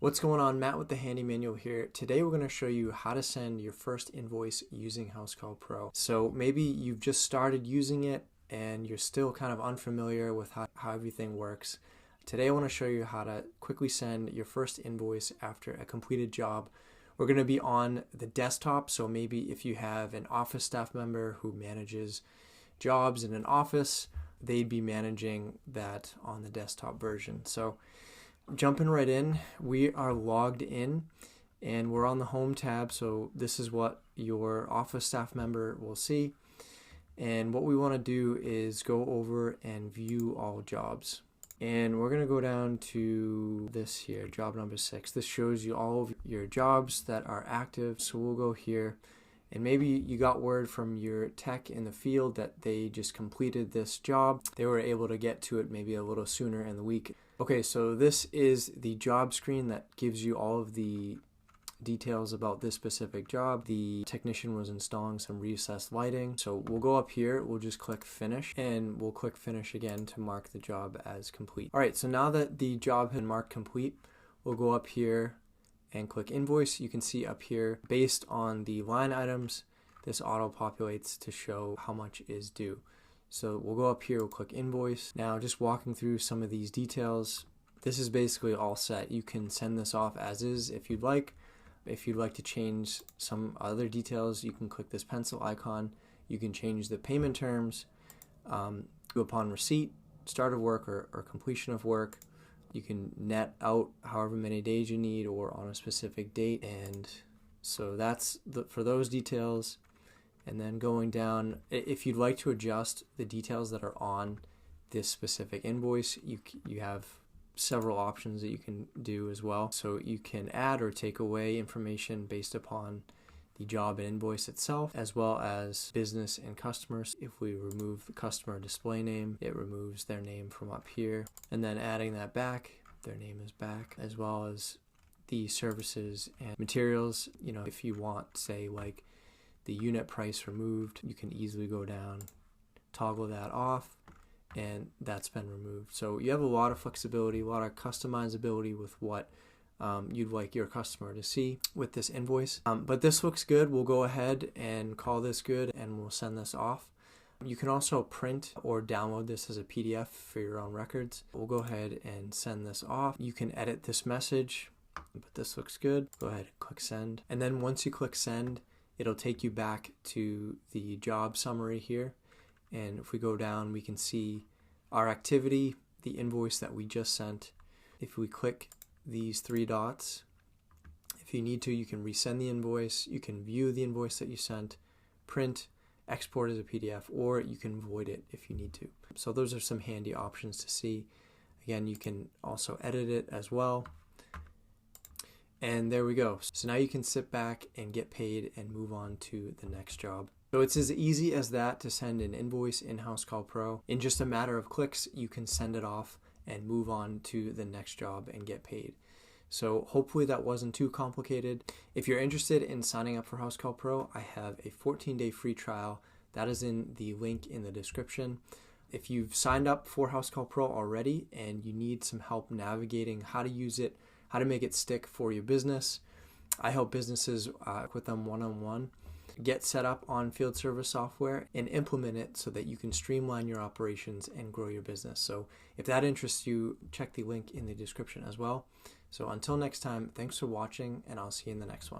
What's going on? Matt with the Handy Manual here. Today we're going to show you how to send your first invoice using Housecall Pro. So maybe you've just started using it and you're still kind of unfamiliar with how everything works. Today I want to show you how to quickly send your first invoice after a completed job. We're going to be on the desktop, so maybe if you have an office staff member who manages jobs in an office, they'd be managing that on the desktop version. So jumping right in, we are logged in and we're on the home tab, so this is what your office staff member will see. And what we want to do is go over and view all jobs. And we're going to go down to this here, job number 6. This shows you all of your jobs that are active. So we'll go here, and maybe you got word from your tech in the field that they just completed this job. They were able to get to it maybe a little sooner in the week. Okay, so this is the job screen that gives you all of the details about this specific job. The technician was installing some recessed lighting. So we'll go up here, we'll just click finish, and we'll click finish again to mark the job as complete. All right, so now that the job had marked complete, we'll go up here and click invoice. You can see up here, based on the line items, this auto populates to show how much is due. So we'll go up here, we'll click invoice. Now just walking through some of these details, this is basically all set. You can send this off as is if you'd like. If you'd like to change some other details, you can click this pencil icon. You can change the payment terms, upon receipt, start of work or completion of work. You can net out however many days you need or on a specific date. And so that's for those details. And then going down, if you'd like to adjust the details that are on this specific invoice, you have several options that you can do as well. So you can add or take away information based upon the job and invoice itself, as well as business and customers. If we remove the customer display name, it removes their name from up here. And then adding that back, their name is back, as well as the services and materials. You know, if you want, say, like the unit price removed, you can easily go down, toggle that off, and that's been removed. So you have a lot of flexibility, a lot of customizability with what you'd like your customer to see with this invoice. But this looks good. We'll go ahead and call this good and we'll send this off. You can also print or download this as a PDF for your own records. We'll go ahead and send this off. You can edit this message, but this looks good. Go ahead and click send. And then once you click send, it'll take you back to the job summary here. And if we go down, we can see our activity, the invoice that we just sent. If we click these 3 dots, if you need to, you can resend the invoice, you can view the invoice that you sent, print, export as a PDF, or you can void it if you need to. So those are some handy options to see. Again, you can also edit it as well. And there we go. So now you can sit back and get paid and move on to the next job. So it's as easy as that to send an invoice in Housecall Pro. In just a matter of clicks, you can send it off and move on to the next job and get paid. So hopefully that wasn't too complicated. If you're interested in signing up for Housecall Pro, I have a 14-day free trial. That is in the link in the description. If you've signed up for Housecall Pro already and you need some help navigating how to use it, how to make it stick for your business, I help businesses with them one-on-one. Get set up on field service software and implement it so that you can streamline your operations and grow your business. So if that interests you, check the link in the description as well. So until next time, thanks for watching, and I'll see you in the next one.